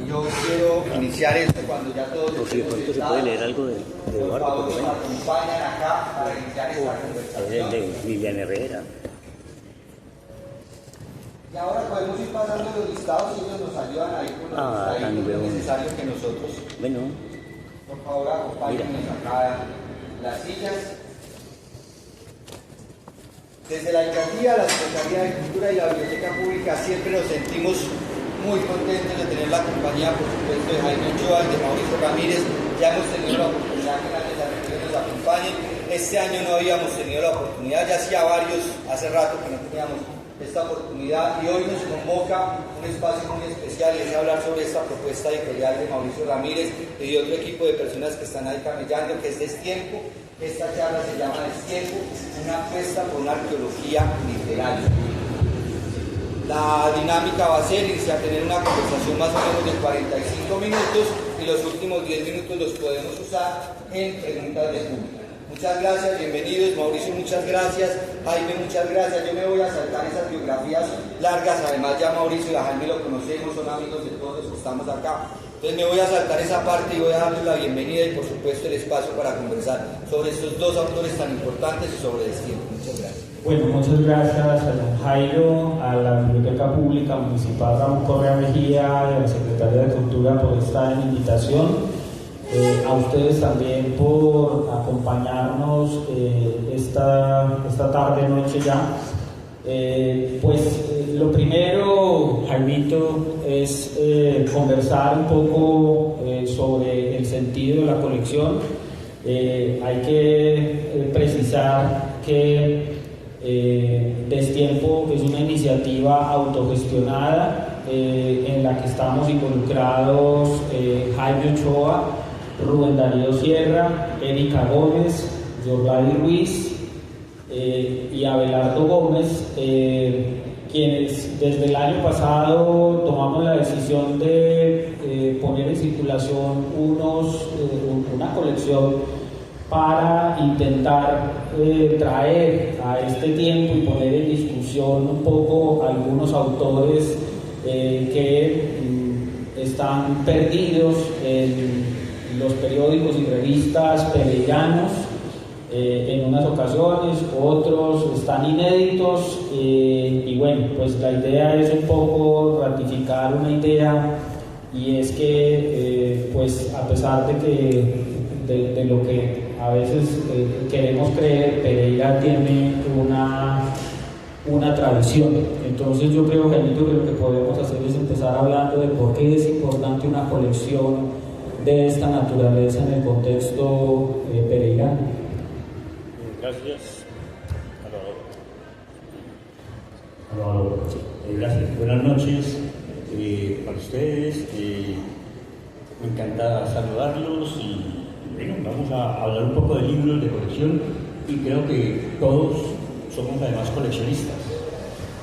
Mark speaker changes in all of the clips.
Speaker 1: Yo quiero iniciar esto cuando ya todos
Speaker 2: estemos sentados. ¿Se puede leer algo de
Speaker 1: Eduardo? Por favor, nos acompañan acá para iniciar esta conversación.
Speaker 2: De Liliana Herrera.
Speaker 1: Y ahora podemos ir pasando los listados y ellos nos ayudan ahí con los listados. Es necesario que nosotros, por favor, acompáñenos acá las sillas. Desde la alcaldía, la Secretaría de Cultura y la Biblioteca Pública siempre nos sentimos muy contentos de tener la compañía, por supuesto, de Jaime Ochoa y de Mauricio Ramírez. Ya hemos tenido la oportunidad que las desarrolladores nos acompañen. Este año no habíamos tenido la oportunidad, ya hacía hace rato que no teníamos esta oportunidad, y hoy nos convoca un espacio muy especial, y es hablar sobre esta propuesta editorial de Mauricio Ramírez y de otro equipo de personas que están ahí camellando, que es Destiempo. Esta charla se llama Destiempo, una apuesta por una arqueología literaria. La dinámica va a ser irse a tener una conversación más o menos de 45 minutos, y los últimos 10 minutos los podemos usar en preguntas de público. Muchas gracias, bienvenidos. Mauricio, muchas gracias. Jaime, muchas gracias. Yo me voy a saltar esas biografías largas. Además, ya Mauricio y a Jaime lo conocemos, son amigos de todos los que estamos acá. Entonces me voy a saltar esa parte y voy a darles la bienvenida y por supuesto el espacio para conversar sobre estos dos autores tan importantes y sobre Destiempo. Muchas gracias.
Speaker 3: Bueno, muchas gracias a don Jairo, a la Biblioteca Pública Municipal Ramón Correa Mejía y a la Secretaría de Cultura por esta invitación. A ustedes también por acompañarnos esta tarde, noche ya. Lo primero, Jaimito, es conversar un poco sobre el sentido de la colección. Hay que precisar que Destiempo es una iniciativa autogestionada en la que estamos involucrados Jaime Ochoa, Rubén Darío Sierra, Erika Gómez, Jordani Ruiz y Abelardo Gómez, quienes desde el año pasado tomamos la decisión de poner en circulación una colección para intentar traer a este tiempo y poner en discusión un poco algunos autores que están perdidos en los periódicos y revistas pereiranos en unas ocasiones, otros están inéditos, y bueno, pues la idea es un poco ratificar una idea, y es que pues a pesar de lo que a veces queremos creer, Pereira tiene una tradición. Entonces yo creo, Janito, que lo que podemos hacer es empezar hablando de por qué es importante una colección de esta naturaleza en el contexto pereirano.
Speaker 2: Gracias.
Speaker 4: Gracias. Buenas noches para ustedes. Me encanta saludarlos y bueno, vamos a hablar un poco de libros de colección, y creo que todos somos además coleccionistas.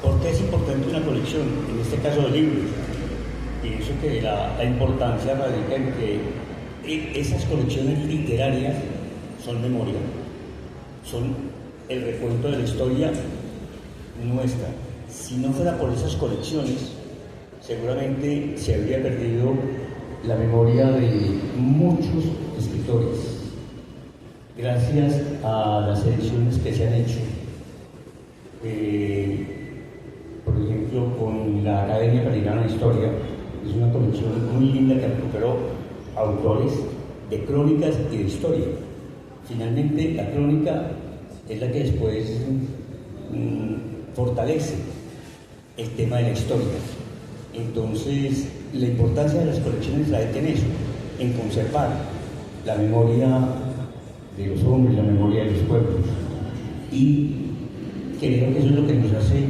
Speaker 4: ¿Por qué es importante una colección? En este caso de libros. Pienso que la importancia radica en que esas colecciones literarias son memoria, son el recuento de la historia nuestra. Si no fuera por esas colecciones, seguramente se habría perdido la memoria de muchos escritores. Gracias a las ediciones que se han hecho, por ejemplo, con la Academia Pereirana de Historia, es una colección muy linda que recuperó autores de crónicas y de historia. Finalmente, la crónica es la que después fortalece el tema de la historia. Entonces, la importancia de las colecciones radica en eso, en conservar la memoria de los hombres, la memoria de los pueblos. Y creo que eso es lo que nos hace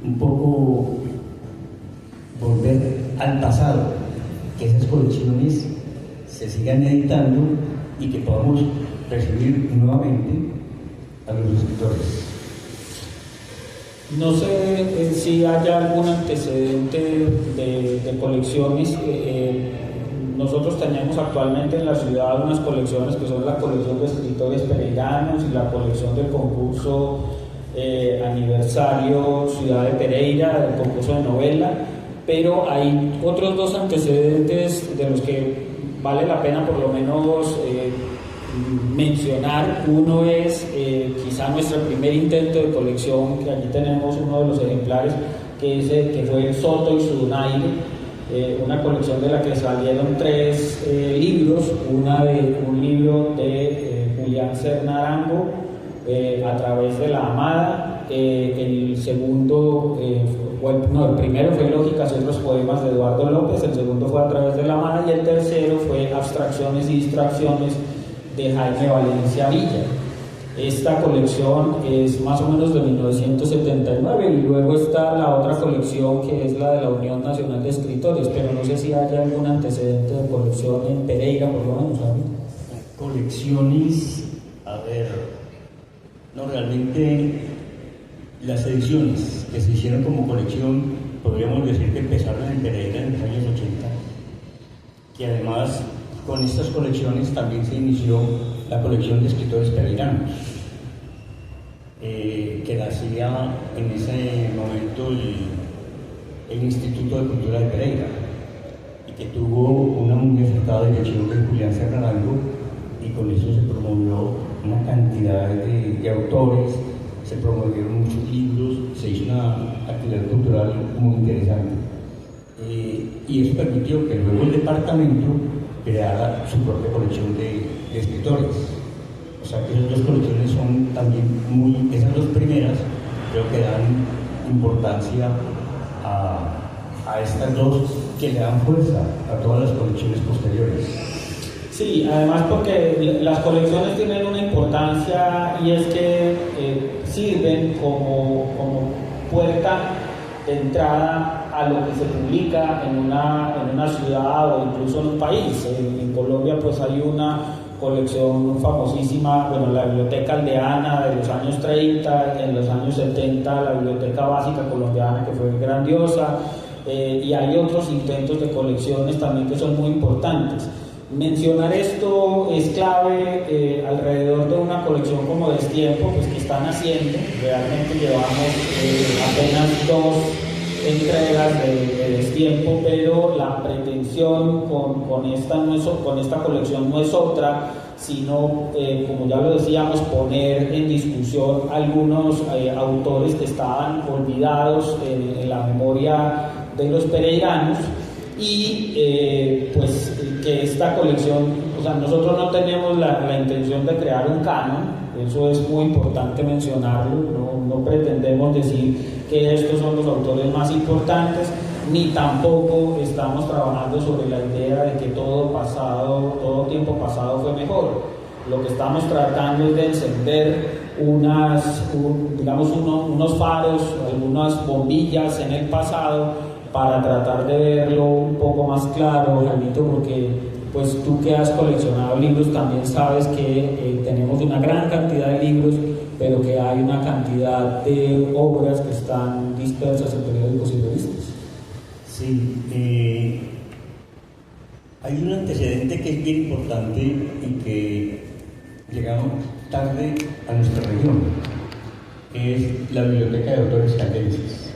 Speaker 4: un poco volver al pasado, que esas colecciones se sigan editando y que podamos recibir nuevamente a los escritores.
Speaker 3: No sé si haya algún antecedente de colecciones. Nosotros tenemos actualmente en la ciudad unas colecciones que son la colección de escritores pereiranos y la colección del concurso aniversario Ciudad de Pereira, del concurso de novela, pero hay otros dos antecedentes de los que vale la pena por lo menos mencionar. Uno es quizá nuestro primer intento de colección, que aquí tenemos uno de los ejemplares, que fue el Soto y su donaire, una colección de la que salieron 3 libros, un libro de Julián Serna Arango, A través de la Amada, el segundo, el primero fue Lógicas y otros poemas de Eduardo López, el segundo fue A través de la Amada y el tercero fue Abstracciones y Distracciones de Jaime Valencia Villa. Esta colección es más o menos de 1979 y luego está la otra colección que es la de la Unión Nacional de Escritores, pero no sé si hay algún antecedente de colección en Pereira, por lo menos, ¿sabes?
Speaker 4: Colecciones, a ver, no, realmente las ediciones que se hicieron como colección, podríamos decir que empezaron en Pereira en los años 80, que además con estas colecciones también se inició la colección de escritores pereiranos, que la hacía en ese momento el Instituto de Cultura de Pereira, y que tuvo una muy acertada dirección de Julián Serna Arango, y con eso se promovió una cantidad de autores, se promovieron muchos libros, se hizo una actividad cultural muy interesante, y eso permitió que luego el departamento creara su propia colección de escritores. O sea que esas dos colecciones son también esas dos primeras creo que dan importancia a estas dos, que le dan fuerza a todas las colecciones posteriores.
Speaker 3: Sí, además porque las colecciones tienen una importancia, y es que sirven como puerta de entrada a lo que se publica en una ciudad o incluso en un país. En Colombia pues hay una colección famosísima, bueno, la Biblioteca Aldeana de los años 30, en los años 70 la Biblioteca Básica Colombiana, que fue grandiosa, y hay otros intentos de colecciones también que son muy importantes. Mencionar esto es clave alrededor de una colección como Destiempo, pues que están haciendo. Realmente llevamos apenas 2 entregas de Destiempo, pero la pretensión con esta colección no es otra, sino, como ya lo decíamos, poner en discusión algunos autores que estaban olvidados en la memoria de los pereiranos, y pues que esta colección, o sea, nosotros no tenemos la intención de crear un canon, eso es muy importante mencionarlo, no pretendemos decir que estos son los autores más importantes, ni tampoco estamos trabajando sobre la idea de que todo tiempo pasado fue mejor. Lo que estamos tratando es de encender unos faros, algunas bombillas en el pasado, para tratar de verlo un poco más claro, Jaimito, porque pues tú que has coleccionado libros también sabes que tenemos una gran cantidad de libros, pero que hay una cantidad de obras que están dispersas en periódicos y revistas.
Speaker 4: Sí, hay un antecedente que es bien importante y que llegamos tarde a nuestra región, que es la Biblioteca de Autores Caldenses.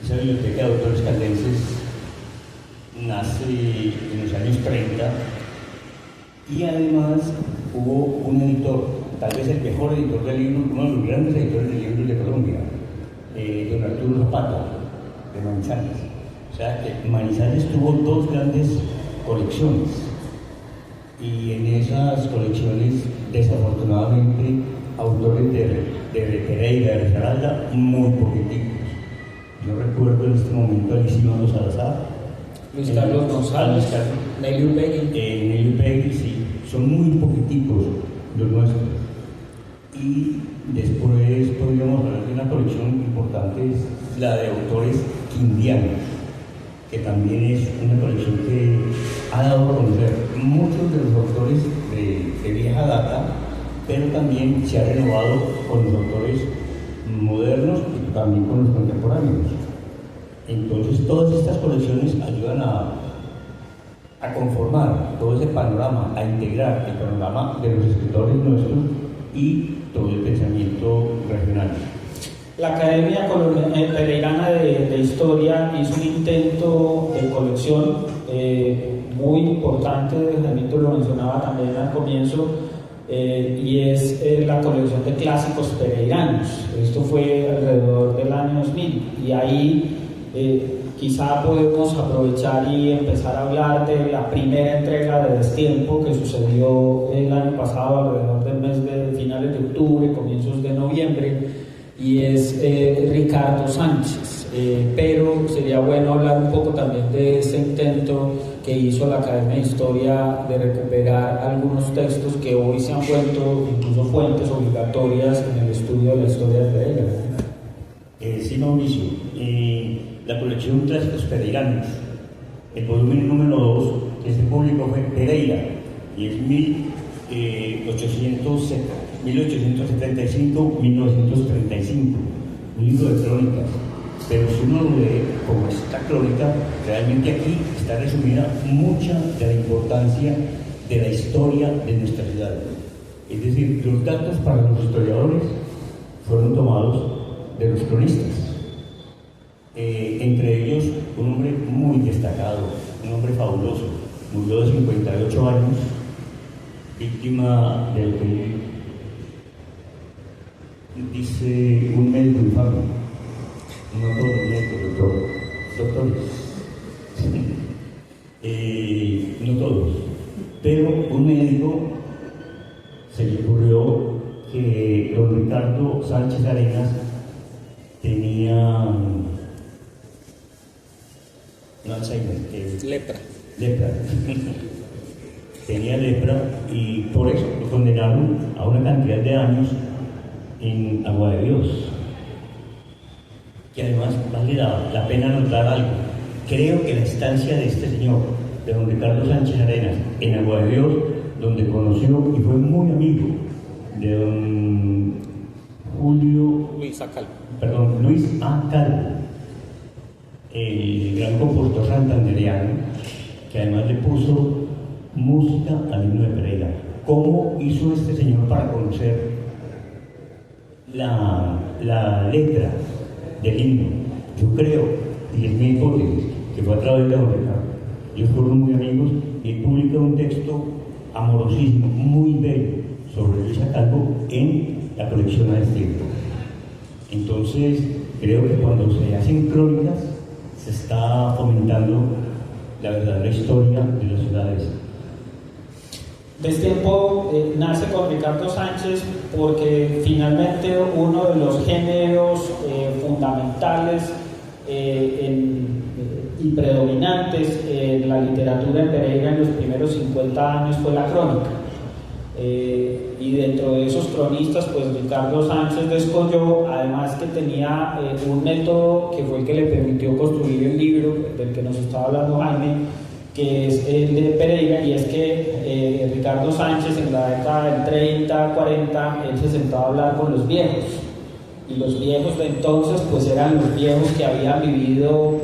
Speaker 4: Esa Biblioteca de Autores Caldenses nace en los años 30 y además hubo un editor, tal vez el mejor editor de libros, uno de los grandes editores de libros de Colombia, don Arturo Zapata, de Manizales. O sea que Manizales tuvo 2 grandes colecciones, y en esas colecciones desafortunadamente autores de Pereira, de Risaralda, muy poquiticos. Yo recuerdo en este momento a Lisímago Salazar,
Speaker 3: Luis Carlos González, Nelly Upegui.
Speaker 4: Nelly Upegui, sí, son muy poquiticos los nuestros. Y después podríamos hablar de una colección importante, es la de autores quindianos, que también es una colección que ha dado a conocer muchos de los autores de vieja data, pero también se ha renovado con los autores modernos y también con los contemporáneos. Entonces todas estas colecciones ayudan a conformar todo ese panorama, a integrar el panorama de los escritores nuestros y todo el pensamiento regional.
Speaker 3: La Academia Pereirana de Historia hizo un intento de colección muy importante, Jaimito lo mencionaba también al comienzo, y es la colección de clásicos pereiranos. Esto fue alrededor del año 2000, y ahí quizá podemos aprovechar y empezar a hablar de la primera entrega de Destiempo que sucedió el año pasado, alrededor del mes de finales de octubre, comienzos de noviembre, y es Ricardo Sánchez. Pero sería bueno hablar un poco también de ese intento que hizo la Academia de Historia de recuperar algunos textos que hoy se han vuelto incluso fuentes obligatorias en el estudio de la historia de Pereira.
Speaker 4: Sí, Mauricio, la colección Clásicos Pereiranos, el volumen número 2 que se publicó fue Pereira, y es 1875-1935, un libro de crónicas. Pero si uno lo lee como esta crónica, realmente aquí está resumida mucha de la importancia de la historia de nuestra ciudad. Es decir, los datos para los historiadores fueron tomados de los cronistas. Entre ellos, un hombre muy destacado, un hombre fabuloso, murió de 58 años, víctima de lo que dice un médico infame. No todos los médicos, doctores. No todos. Pero un médico se le ocurrió que don Ricardo Sánchez Arenas tenía
Speaker 3: Lepra.
Speaker 4: Tenía lepra, y por eso lo condenaron a una cantidad de años en Agua de Dios. Que además vale la pena notar algo. Creo que la estancia de este señor, de don Ricardo Sánchez Arenas, en Agua de Dios, donde conoció y fue muy amigo de don Luis A. Calvo, el gran compositor santandereano, que además le puso música al himno de Pereira. ¿Cómo hizo este señor para conocer la letra del himno? Yo creo, y es mi hipótesis, que fue a través de don Ricardo. Ellos fueron muy amigos y publicó un texto amorosísimo, muy bello, sobre Luis A. Calvo en la colección a Destiempo. Entonces, creo que cuando se hacen crónicas, se está fomentando la verdadera historia de las ciudades.
Speaker 3: Destiempo nace con Ricardo Sánchez porque finalmente uno de los géneros fundamentales y predominantes en la literatura en Pereira en los primeros 50 años fue la crónica. Y dentro de esos cronistas, pues Ricardo Sánchez descolló, además que tenía un método que fue el que le permitió construir el libro del que nos estaba hablando Jaime, que es el de Pereira, y es que Ricardo Sánchez en la década del 30, 40, él se sentaba a hablar con los viejos, y los viejos de entonces pues eran los viejos que habían vivido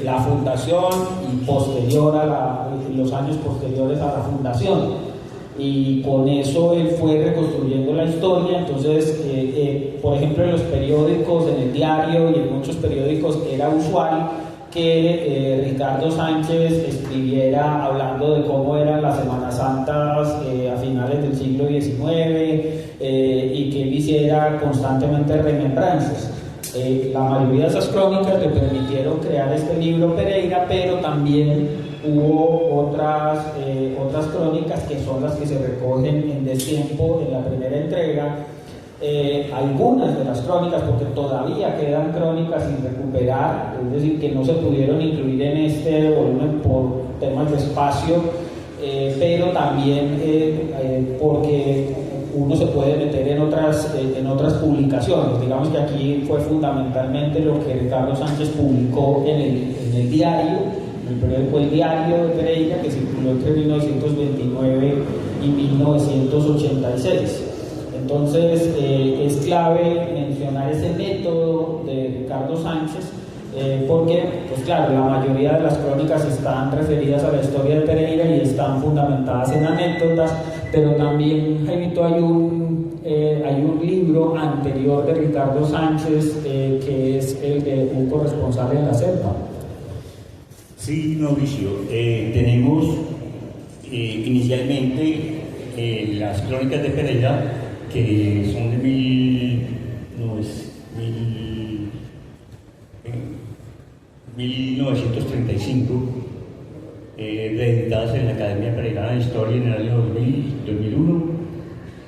Speaker 3: la fundación y posterior a los años posteriores a la fundación, y con eso él fue reconstruyendo la historia. Entonces por ejemplo en los periódicos, en el diario y en muchos periódicos era usual que Ricardo Sánchez escribiera hablando de cómo eran las Semanas Santas a finales del siglo XIX, y que él hiciera constantemente remembranzas. La mayoría de esas crónicas le permitieron crear este libro Pereira, pero también hubo otras crónicas que son las que se recogen en Destiempo, en la primera entrega. Algunas de las crónicas, porque todavía quedan crónicas sin recuperar, es decir, que no se pudieron incluir en este volumen por temas de espacio, pero también porque uno se puede meter en otras publicaciones. Digamos que aquí fue fundamentalmente lo que Ricardo Sánchez publicó en el diario, el periódico El Diario de Pereira, que circuló entre 1929 y 1986. Entonces es clave mencionar ese método de Ricardo Sánchez, porque, pues claro, la mayoría de las crónicas están referidas a la historia de Pereira y están fundamentadas en anécdotas, pero también, Jaimito, hay un libro anterior de Ricardo Sánchez que es el de un corresponsal en la selva.
Speaker 4: Sí, Mauricio, tenemos inicialmente las crónicas de Pereira, que son de 1935, reeditadas en la Academia Pereirana de Historia en el año 2001,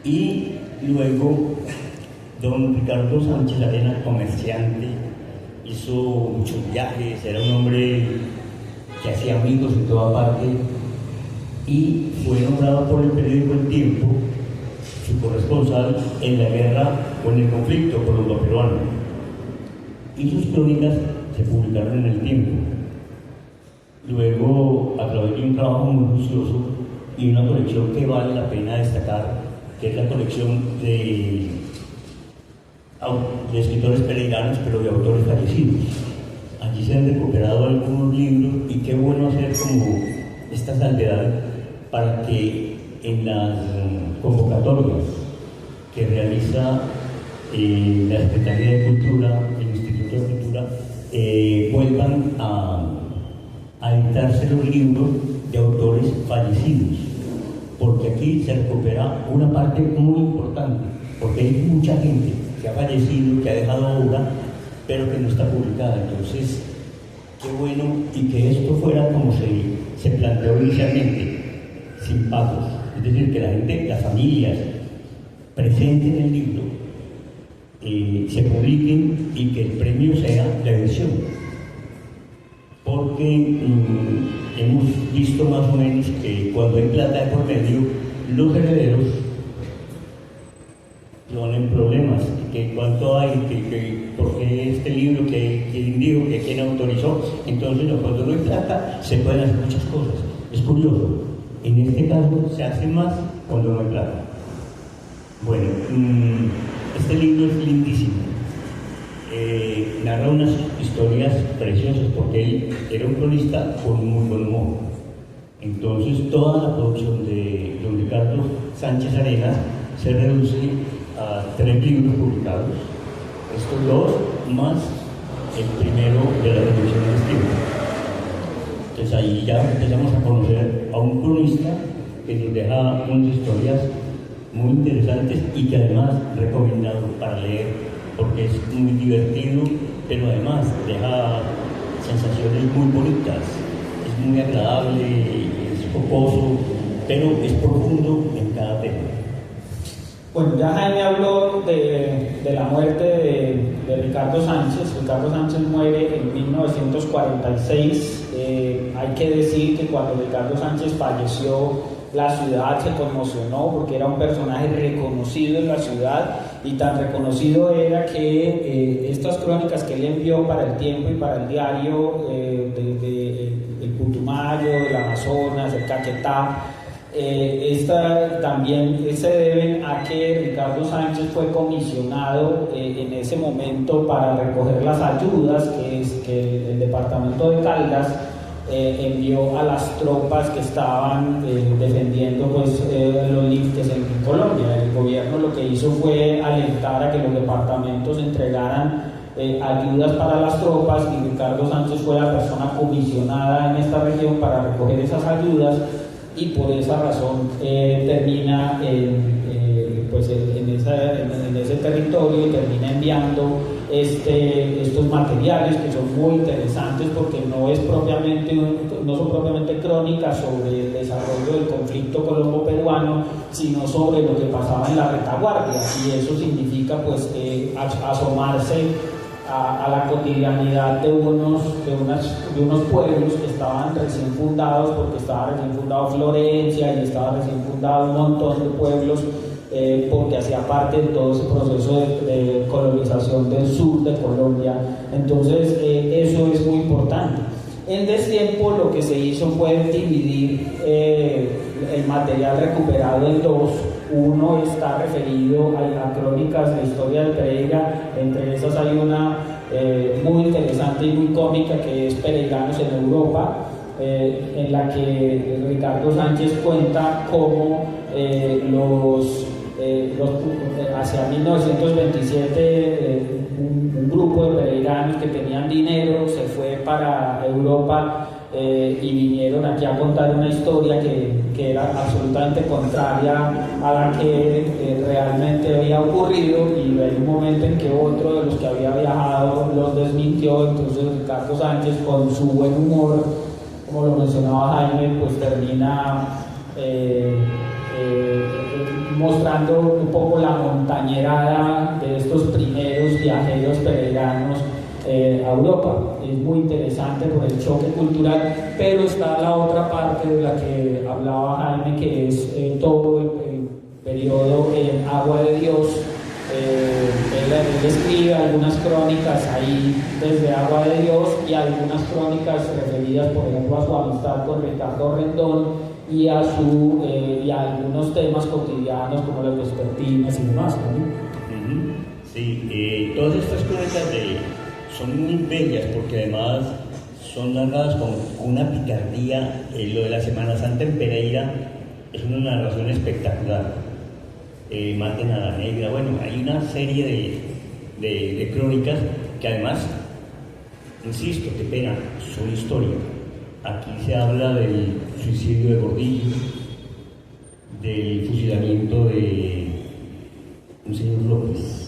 Speaker 4: y luego don Ricardo Sánchez Arenas, comerciante, hizo muchos viajes, era un hombre que hacía amigos en toda parte, y fue nombrado por el periódico El Tiempo su corresponsal en la guerra o en el conflicto colombo-peruano, y sus crónicas se publicaron en El Tiempo. Luego, a través de un trabajo muy juicioso y una colección que vale la pena destacar, que es la colección de escritores pereiranos, pero de autores fallecidos. Allí se han recuperado algunos libros, y qué bueno hacer como esta salvedad para que en las convocatorias que realiza la Secretaría de Cultura, el Instituto de Cultura, vuelvan a editarse los libros de autores fallecidos, porque aquí se recupera una parte muy importante, porque hay mucha gente que ha fallecido, que ha dejado obra, pero que no está publicada. Entonces, qué bueno, y que esto fuera como se planteó inicialmente, sin pagos, es decir, que la gente, las familias presenten el libro, se publiquen, y que el premio sea la edición, porque hemos visto más o menos que cuando hay plata de por medio, los herederos ponen problemas, que cuánto hay, que por qué este libro, que quién dijo, que quién autorizó. Entonces, cuando no hay plata, se pueden hacer muchas cosas. Es curioso, en este caso se hace más cuando no hay plata. Bueno, este libro es lindísimo. Narra unas historias preciosas, porque él era un cronista con muy buen humor. Entonces, toda la producción de don Ricardo Sánchez Arenas se reduce a 3 libros publicados, estos 2 más el primero de la Revolución del Estilo. Entonces ahí ya empezamos a conocer a un cronista que nos deja unas historias muy interesantes, y que además recomendado para leer, porque es muy divertido, pero además deja sensaciones muy bonitas, es muy agradable, es jocoso, pero es profundo en cada tema.
Speaker 3: Bueno, ya Jaime habló de la muerte de Ricardo Sánchez. Ricardo Sánchez muere en 1946. Hay que decir que cuando Ricardo Sánchez falleció, la ciudad se conmocionó, porque era un personaje reconocido en la ciudad, y tan reconocido era que estas crónicas que él envió para El Tiempo y para el diario el Putumayo, el Amazonas, el Caquetá, también se deben a que Ricardo Sánchez fue comisionado en ese momento para recoger las ayudas que el departamento de Caldas envió a las tropas que estaban defendiendo pues, los límites en Colombia. El gobierno lo que hizo fue alentar a que los departamentos entregaran ayudas para las tropas, y Ricardo Sánchez fue la persona comisionada en esta región para recoger esas ayudas, y por esa razón termina pues en ese territorio, y termina enviando estos materiales que son muy interesantes, porque no son propiamente crónicas sobre el desarrollo del conflicto colombo-peruano, sino sobre lo que pasaba en la retaguardia, y eso significa pues asomarse a la cotidianidad de unos pueblos que estaban recién fundados, porque estaba recién fundado Florencia y estaba recién fundado un montón de pueblos, porque hacía parte de todo ese proceso de colonización del sur de Colombia. Entonces eso es muy importante. En destiempo lo que se hizo fue dividir el material recuperado en 2. Uno está referido a crónicas de historia de Pereira, entre esas hay una muy interesante y muy cómica, que es Pereiranos en Europa, en la que Ricardo Sánchez cuenta cómo hacia 1927 un grupo de pereiranos que tenían dinero se fue para Europa y vinieron aquí a contar una historia que era absolutamente contraria a la que realmente había ocurrido, y hay un momento en que otro de los que había viajado los desmintió. Entonces Ricardo Sánchez, con su buen humor, como lo mencionaba Jaime, pues termina mostrando un poco la montañerada de estos primeros viajeros pereiranos a Europa. Es muy interesante por el choque cultural, pero está la otra parte de la que hablaba Jaime, que es todo el periodo en Agua de Dios. Él escribe algunas crónicas ahí desde Agua de Dios, y algunas crónicas referidas, por ejemplo, a su amistad con Ricardo Rendón y a algunos temas cotidianos como las vespertinas y demás, ¿no?
Speaker 4: Sí, todas estas crónicas son muy bellas, porque además son narradas con una picardía. Lo de la Semana Santa en Pereira es una narración espectacular. Maten a la Negra, bueno, hay una serie de crónicas que además, insisto, qué pena, son historia. Aquí se habla del suicidio de Gordillo, del fusilamiento de un señor López.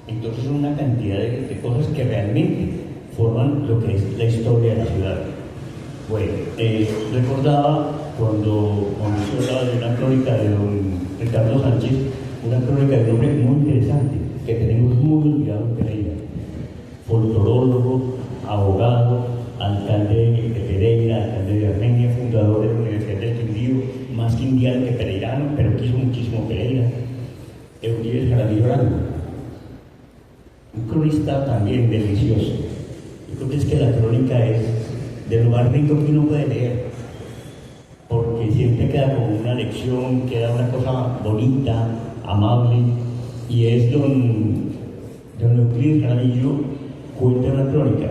Speaker 4: Entonces son una cantidad de cosas que realmente forman lo que es la historia de la ciudad. Bueno, recordaba cuando se hablaba de una crónica de don Ricardo Sánchez, una crónica de un hombre muy interesante, que tenemos muy olvidado en Pereira: folclorólogo, abogado, alcalde de Pereira, alcalde de Armenia, fundador de la Universidad del Quindío, más quindiano que pereirano, pero quiso muchísimo Pereira, Euclides Jaramillo Arango, un cronista también delicioso. Yo creo que es que la crónica es de lo más rico que uno puede leer, porque siempre queda como una lección, queda una cosa bonita, amable, y es don Euclides Jaramillo cuenta una crónica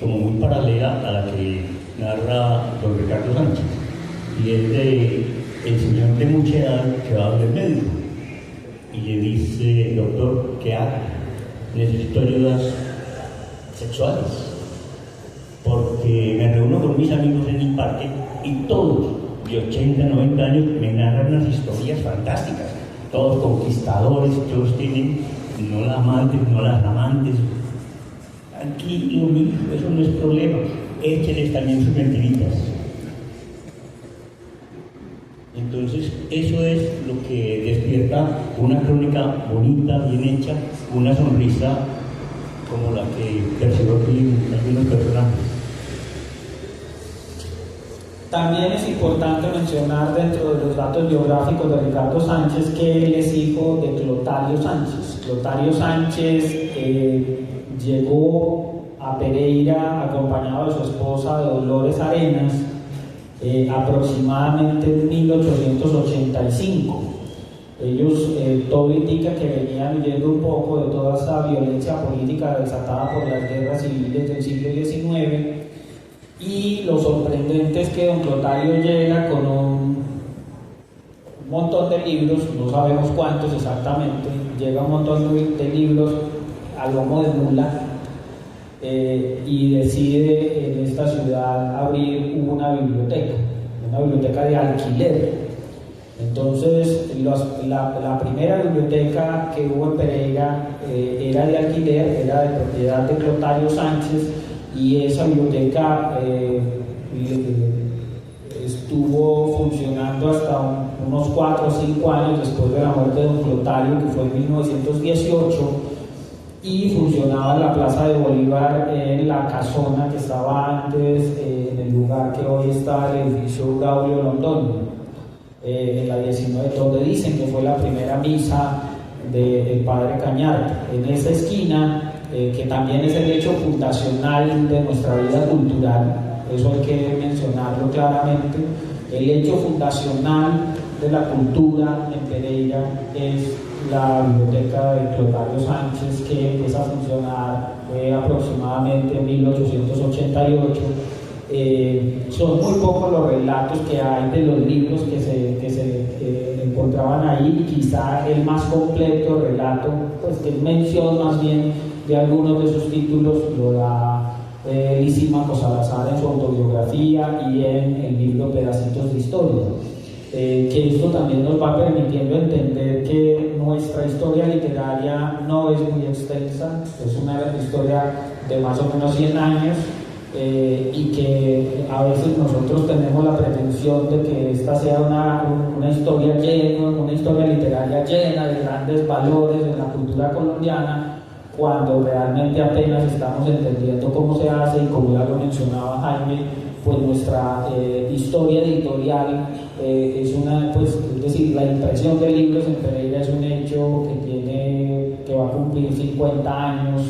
Speaker 4: como muy paralela a la que narra don Ricardo Sánchez, y es de el señor de mucha edad que va a ver médico y le dice: doctor, ¿qué hago? Necesito ayudas sexuales, porque me reúno con mis amigos en el parque y todos de 80, 90 años me narran unas historias fantásticas, todos conquistadores, todos tienen no las amantes. Aquí lo mismo, eso no es problema, écheles también sus mentiritas. Entonces eso es lo que despierta una crónica bonita, bien hecha, una sonrisa como la que percibió aquí en algunos personajes.
Speaker 3: También es importante mencionar, dentro de los datos biográficos de Ricardo Sánchez, que él es hijo de Clotario Sánchez. Clotario Sánchez llegó a Pereira acompañado de su esposa Dolores Arenas aproximadamente en 1885. Ellos, todo indica que venían huyendo un poco de toda esa violencia política desatada por las guerras civiles del siglo XIX, y lo sorprendente es que don Clotario llega con un montón de libros, no sabemos cuántos exactamente, llega un montón de libros a lomo de mula, y decide en esta ciudad abrir una biblioteca de alquiler. Entonces la primera biblioteca que hubo en Pereira era de alquiler, era de propiedad de Clotario Sánchez, y esa biblioteca estuvo funcionando hasta unos 4 o 5 años después de la muerte de don Clotario, que fue en 1918, y funcionaba en la Plaza de Bolívar, en la casona que estaba antes, en el lugar que hoy está el edificio Gaulio Londoño, en la 19, donde dicen que fue la primera misa del padre Cañarte. En esa esquina, que también es el hecho fundacional de nuestra vida cultural, eso hay que mencionarlo claramente, el hecho fundacional de la cultura en Pereira es la biblioteca de Clotario Sánchez, que empieza a funcionar aproximadamente en 1888. Son muy pocos los relatos que hay de los libros que se encontraban ahí. Quizá el más completo relato, pues que mención más bien de algunos de sus títulos, lo da Lisímaco Salazar en su autobiografía y en el libro Pedacitos de Historia. Que esto también nos va permitiendo entender que nuestra historia literaria no es muy extensa, es una historia de más o menos 100 años, y que a veces nosotros tenemos la pretensión de que esta sea una historia literaria llena de grandes valores en la cultura colombiana, cuando realmente apenas estamos entendiendo cómo se hace, y como ya lo mencionaba Jaime, pues nuestra historia editorial es decir, la impresión de libros en Pereira es un hecho que va a cumplir 50 años,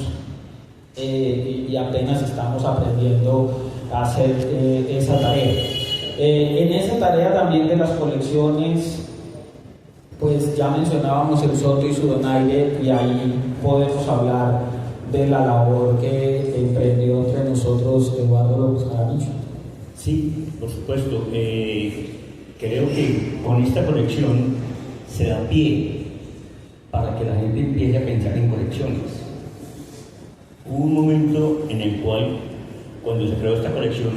Speaker 3: y apenas estamos aprendiendo a hacer esa tarea. En esa tarea también de las colecciones, pues ya mencionábamos el Soto y su donaire, y ahí podemos hablar de la labor que emprendió entre nosotros Eduardo López Jaramillo.
Speaker 4: Sí, por supuesto. Creo que con esta colección se da pie para que la gente empiece a pensar en colecciones. Hubo un momento en el cual, cuando se creó esta colección,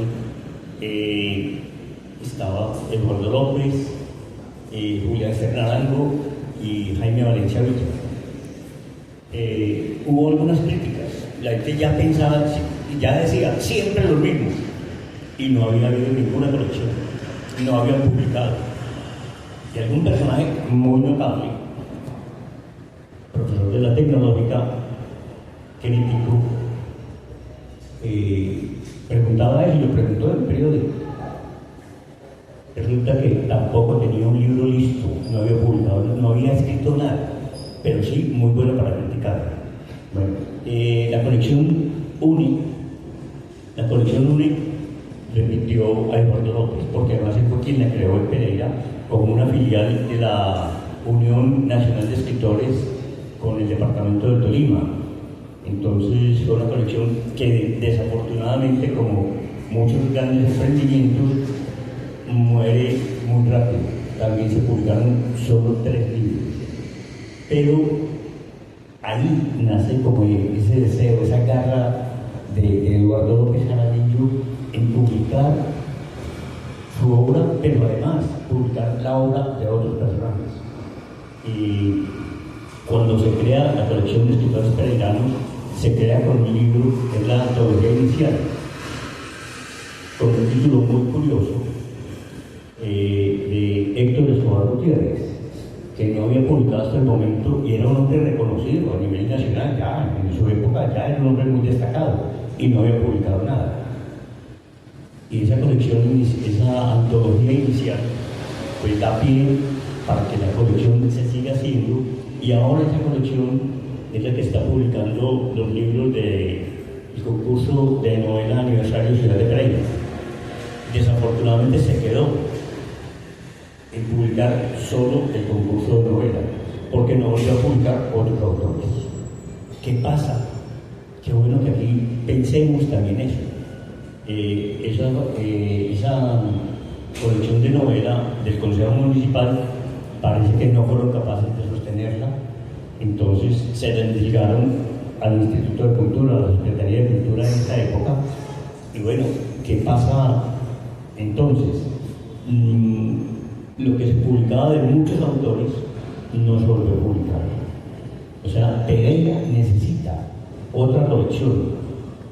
Speaker 4: estaba Eduardo López, Julián Naranjo y Jaime Valencia Villa. Hubo algunas críticas. La gente ya pensaba, ya decía siempre lo mismo, y no había habido ninguna colección, no habían publicado. Y algún personaje muy notable, profesor de la Tecnológica, Kenny Pico, preguntaba a él, y lo preguntó en el periódico. Resulta que tampoco tenía un libro listo, no había publicado, no había escrito nada, pero sí muy bueno para criticar. Bueno, la colección UNI remitió a Eduardo López, porque además él fue quien la creó en Pereira como una filial de la Unión Nacional de Escritores con el departamento del Tolima. Entonces fue una colección que desafortunadamente, como muchos grandes emprendimientos, muere muy rápido. También se publicaron solo 3 libros. Pero ahí nace como ese deseo, esa garra de Eduardo López Jaramillo en publicar su obra, pero además publicar la obra de otros personajes. Y cuando se crea la colección de escritores pereiranos, se crea con un libro que es la antología inicial, con un título muy curioso, de Héctor Escobar Gutiérrez, que no había publicado hasta el momento, y era un hombre reconocido a nivel nacional, ya en su época ya era un hombre muy destacado, y no había publicado nada. Y esa colección, esa antología inicial, pues da pie para que la colección se siga haciendo, y ahora esa colección es la que está publicando los libros del concurso de novela aniversario Ciudad de Pereira. Desafortunadamente se quedó en publicar solo el concurso de novela, porque no volvió a publicar otros autores. ¿Qué pasa? Qué bueno que aquí pensemos también eso. Esa colección de novela del Consejo Municipal parece que no fueron capaces de sostenerla, entonces se la entregaron al Instituto de Cultura, a la Secretaría de Cultura en esa época. Y bueno, ¿qué pasa entonces? Lo que se publicaba de muchos autores no se volvió a publicar. O sea, Pereira necesita otra colección,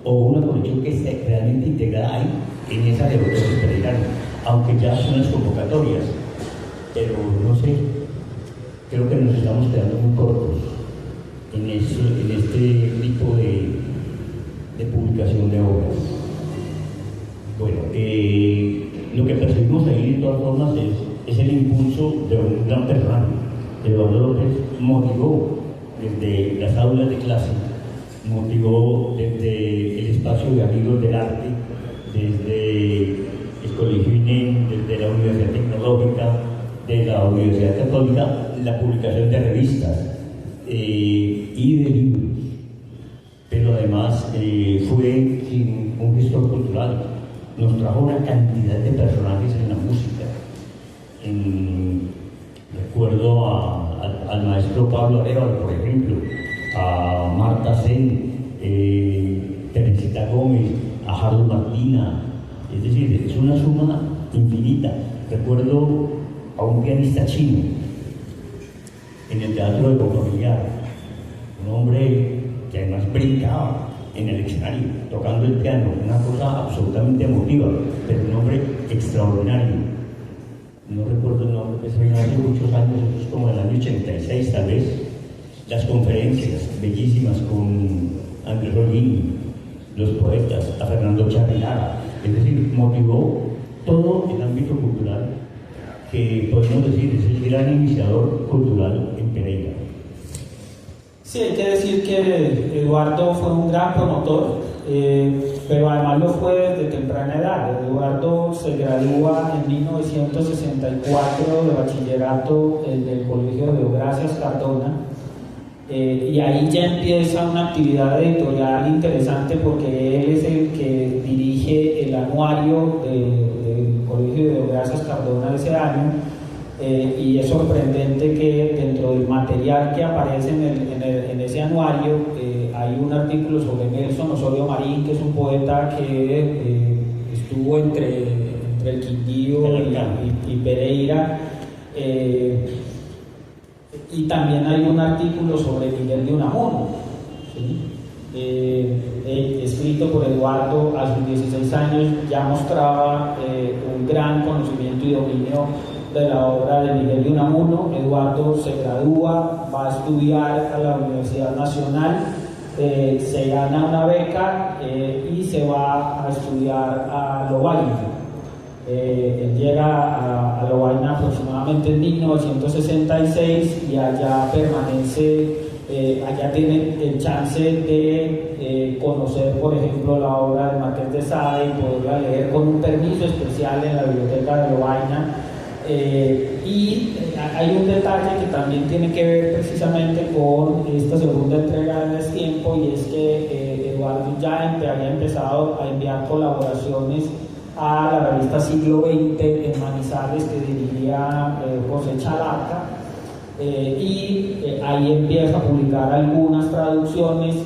Speaker 4: o una colección que esté realmente integrada ahí, en esa de autores pereiranos, aunque ya son las convocatorias, pero no sé, creo que nos estamos quedando muy cortos en este tipo de publicación de obras. Bueno, lo que percibimos ahí de todas formas es el impulso de un gran personaje. Eduardo López motivó desde las aulas de clase, motivó desde el espacio de amigos del arte, desde el Colegio INEM, desde la Universidad Tecnológica, de la Universidad Católica, la publicación de revistas. y de libros, pero además fue un gestor cultural. Nos trajo una cantidad de personajes en la música. Recuerdo al maestro Pablo Arévalo, por ejemplo, a Marta Sen, Teresita Gómez, a Harold Martina. Es decir, es una suma infinita. Recuerdo a un pianista chino en el Teatro de Bocamillar, un hombre que además brincaba en el escenario, tocando el piano, una cosa absolutamente emotiva, pero un hombre extraordinario. No recuerdo el nombre, pues hace muchos años, eso es como el año 86 tal vez. Las conferencias bellísimas con Andrés Rollini, los poetas, a Fernando Charrilara, es decir, motivó todo el ámbito cultural que podemos decir es el gran iniciador cultural en Pereira.
Speaker 3: Sí, hay que decir que Eduardo fue un gran promotor, pero además lo fue desde temprana edad. Eduardo se gradúa en 1964 de bachillerato del Colegio de Gracias Cardona, y ahí ya empieza una actividad editorial interesante porque él es el que dirige el anuario del Colegio de Gracias Cardona de ese año. Y es sorprendente que dentro del material que aparece en ese anuario hay un artículo sobre Nelson Osorio Marín, que es un poeta que estuvo entre el Quindío y Pereira, y también hay un artículo sobre Miguel de Unamuno, ¿sí? Escrito por Eduardo a sus 16 años. Ya mostraba un gran conocimiento y dominio de la obra de Miguel de Unamuno. Eduardo se gradúa, va a estudiar a la Universidad Nacional, se gana una beca y se va a estudiar a Lovaina. Él llega a Lovaina aproximadamente en 1966 y allá permanece, allá tiene el chance de conocer, por ejemplo, la obra del Marqués de Sade y poderla leer con un permiso especial en la biblioteca de Lovaina. Y hay un detalle que también tiene que ver precisamente con esta segunda entrega de Destiempo, y es que Eduardo ya había empezado a enviar colaboraciones a la revista Siglo XX en Manizales, que dirigía José Chalaca, y ahí empieza a publicar algunas traducciones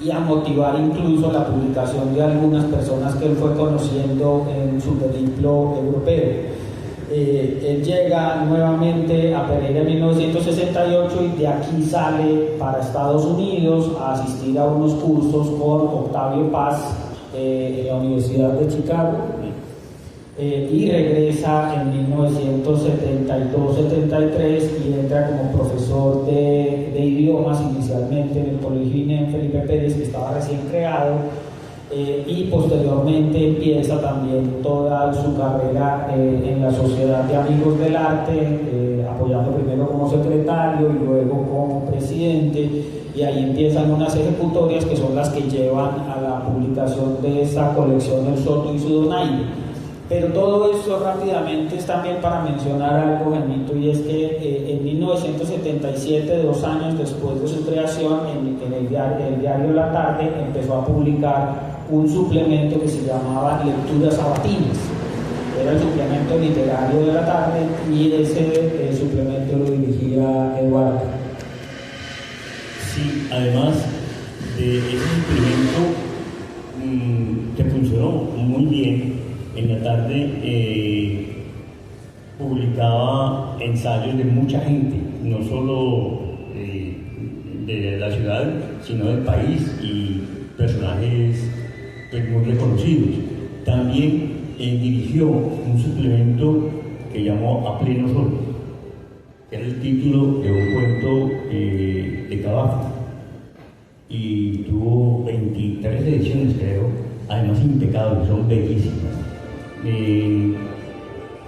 Speaker 3: y a motivar incluso la publicación de algunas personas que él fue conociendo en su periplo europeo. Él llega nuevamente a Pereira en 1968 y de aquí sale para Estados Unidos a asistir a unos cursos con Octavio Paz en la Universidad de Chicago, y regresa en 1972-73 y entra como profesor de idiomas inicialmente en el Colegio INEM Felipe Pérez, que estaba recién creado. Y posteriormente empieza también toda su carrera en la Sociedad de Amigos del Arte, apoyando primero como secretario y luego como presidente, y ahí empiezan unas ejecutorias que son las que llevan a la publicación de esa colección El Soto y su Donaire. Pero todo esto rápidamente es también para mencionar algo, Benito, y es que en 1977, 2 años después de su creación, en el diario La Tarde empezó a publicar un suplemento que se llamaba Lecturas Sabatinas. Era el suplemento literario de La Tarde, y ese suplemento lo dirigía Eduardo.
Speaker 4: Sí, además de ese suplemento que funcionó muy bien, en La Tarde publicaba ensayos de mucha gente, no solo de la ciudad, sino del país, y personajes pues muy reconocidos. También dirigió un suplemento que llamó A Pleno Sol, que era el título de un cuento de Cavaco, y tuvo 23 ediciones, creo, además impecables, son bellísimas.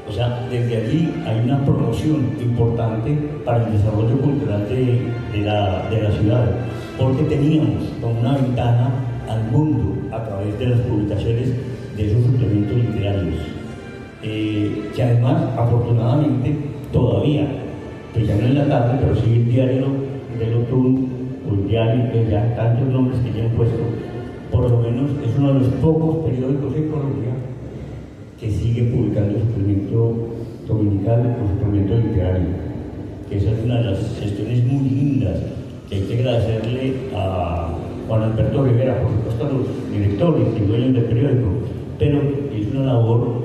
Speaker 4: O sea, desde allí hay una promoción importante para el desarrollo cultural de la ciudad, porque teníamos como una ventana al mundo a través de las publicaciones de esos suplementos literarios, que además, afortunadamente, todavía, pues ya no en La Tarde, pero sí el diario del Otún, o el diario, que ya tantos nombres que ya han puesto, por lo menos es uno de los pocos periódicos en Colombia que sigue publicando suplemento dominical o suplemento literario, que esa es una de las gestiones muy lindas que hay que agradecerle a Juan Alberto Rivera, por supuesto a los directores y dueños del periódico, pero es una labor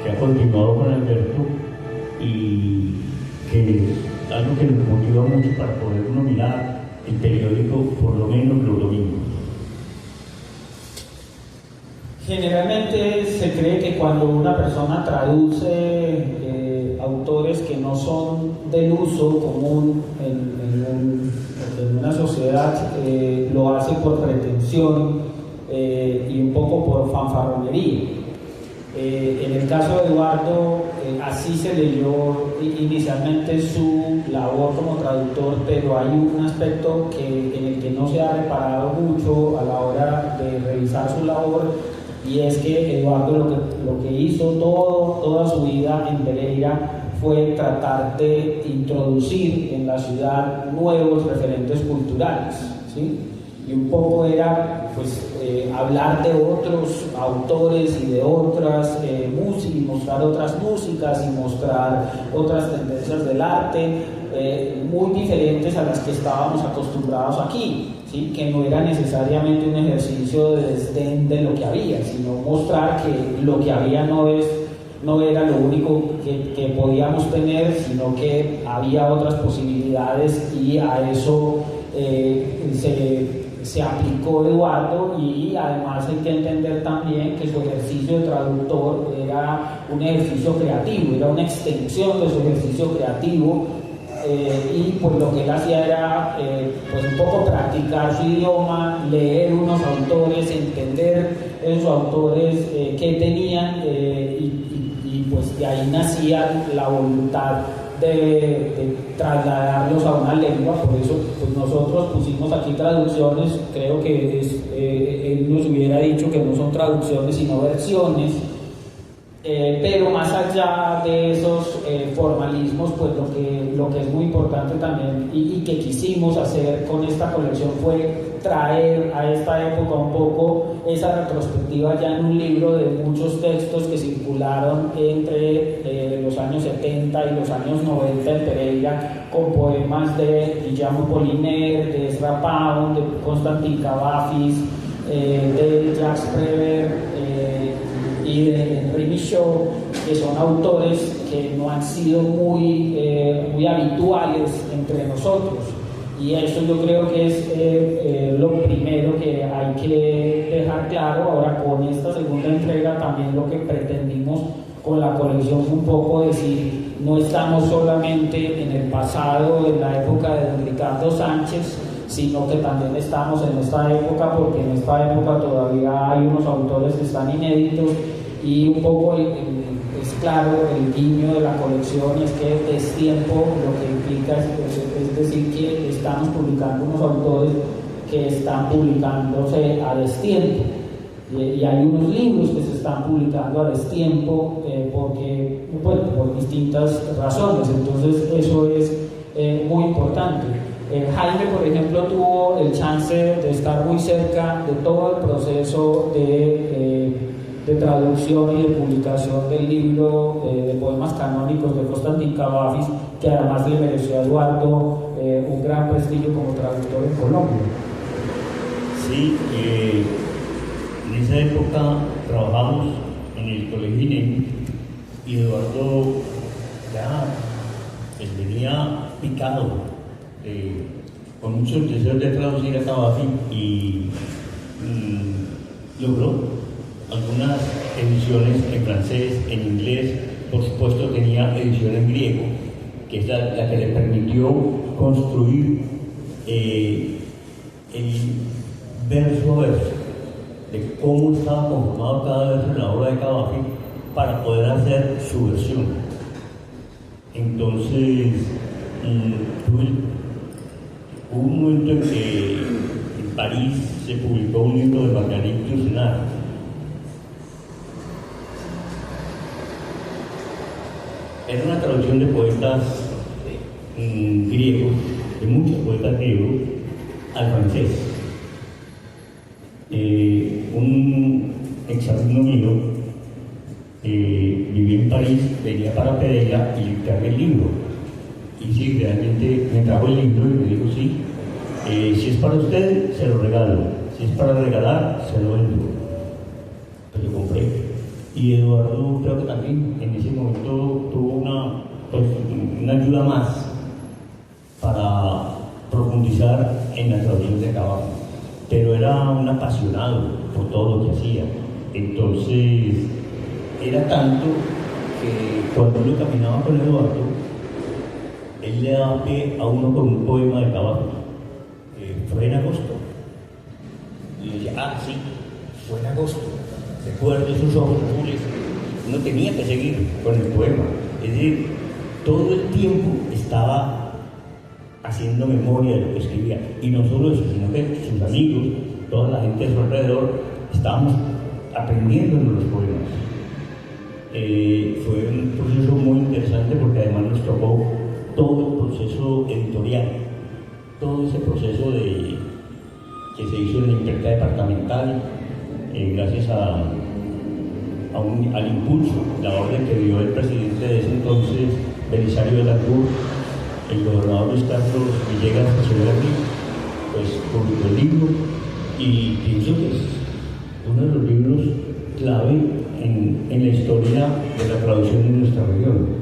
Speaker 4: que ha continuado Juan Alberto y que es algo que nos motiva mucho para poder uno mirar el periódico por lo menos los domingos.
Speaker 3: Generalmente se cree que cuando una persona traduce autores que no son del uso común en una sociedad, lo hace por pretensión y un poco por fanfarronería. En el caso de Eduardo, así se leyó inicialmente su labor como traductor, pero hay un aspecto en el que no se ha reparado mucho a la hora de revisar su labor, y es que Eduardo lo que hizo toda su vida en Pereira fue tratar de introducir en la ciudad nuevos referentes culturales, ¿sí? Y un poco era pues, hablar de otros autores y de otras músicas, y mostrar otras músicas y mostrar otras tendencias del arte muy diferentes a las que estábamos acostumbrados aquí, ¿sí? Que no era necesariamente un ejercicio de desdén de lo que había, sino mostrar que lo que había no era lo único que podíamos tener, sino que había otras posibilidades, y a eso se aplicó Eduardo. Y además hay que entender también que su ejercicio de traductor era un ejercicio creativo, era una extensión de su ejercicio creativo, y pues lo que él hacía era pues un poco practicar su idioma, leer unos autores, entender esos autores que tenían, y pues de ahí nacía la voluntad de trasladarlos a una lengua. Por eso pues nosotros pusimos aquí traducciones. Creo que él nos hubiera dicho que no son traducciones sino versiones, pero más allá de esos formalismos, pues lo que es muy importante también y que quisimos hacer con esta colección fue traer a esta época un poco esa retrospectiva ya en un libro de muchos textos que circularon entre los años 70 y los años 90 en Pereira, con poemas de Guillermo Poliner, de Ezra Pound, de Constantin Cavafis, de Jacques Prévert y de Henri Michaud, que son autores que no han sido muy habituales entre nosotros. Y eso yo creo que es lo primero que hay que dejar claro. Ahora, con esta segunda entrega también lo que pretendimos con la colección fue un poco decir, no estamos solamente en el pasado, en la época de don Ricardo Sánchez, sino que también estamos en esta época, porque en esta época todavía hay unos autores que están inéditos, y un poco es claro el guiño de la colección, y es que Destiempo lo que implica es decir que estamos publicando unos autores que están publicándose a destiempo, y hay unos libros que se están publicando a destiempo porque, bueno, por distintas razones. Entonces eso es muy importante. Jaime, por ejemplo, tuvo el chance de estar muy cerca de todo el proceso de traducción y de publicación del libro de poemas canónicos de Constantin Cavafis, que además le mereció a Eduardo un gran prestigio como traductor en Colombia.
Speaker 4: Sí, en esa época trabajamos en el Colegio INEM, y Eduardo ya venía picado, con muchos deseos de traducir a Cavafis, y logró algunas ediciones en francés, en inglés. Por supuesto tenía edición en griego, que es la que le permitió construir el verso a verso de cómo estaba conformado cada verso en la obra de Cavafis para poder hacer su versión. Entonces hubo un momento en que en París se publicó un libro de Marguerite Yourcenar. Era una traducción de poetas griegos de muchos poetas griegos al francés. Un exalumno mío vivía en París, venía para Pereira y le encargué el libro. Y sí, realmente me trajo el libro y me dijo, sí, si es para usted, se lo regalo. Si es para regalar, se lo vendo. Pues lo compré. Y Eduardo creo que también en ese momento tuvo una ayuda más para profundizar en las traducciones de Cabajo. Pero era un apasionado por todo lo que hacía. Entonces, era tanto que cuando yo caminaba con Eduardo, él le daba pie a uno con un poema de Cabajo. Fue en agosto. Y yo decía, sí, fue en agosto. Recuerdo esos ojos azules. Uno tenía que seguir con el poema. Es decir, todo el tiempo estaba haciendo memoria de lo que escribía. Y no solo eso, sino que sus amigos, toda la gente de su alrededor, estábamos aprendiendo los poemas. Fue un proceso muy interesante porque además nos tocó todo el proceso editorial, todo ese proceso que se hizo en la imprenta departamental, gracias al impulso, la orden que dio el presidente de ese entonces, Belisario Betancourt, el gobernador Luis Carlos Villegas Echeverri, pues publicó el libro y pienso que es uno de los libros clave en la historia de la traducción en nuestra región.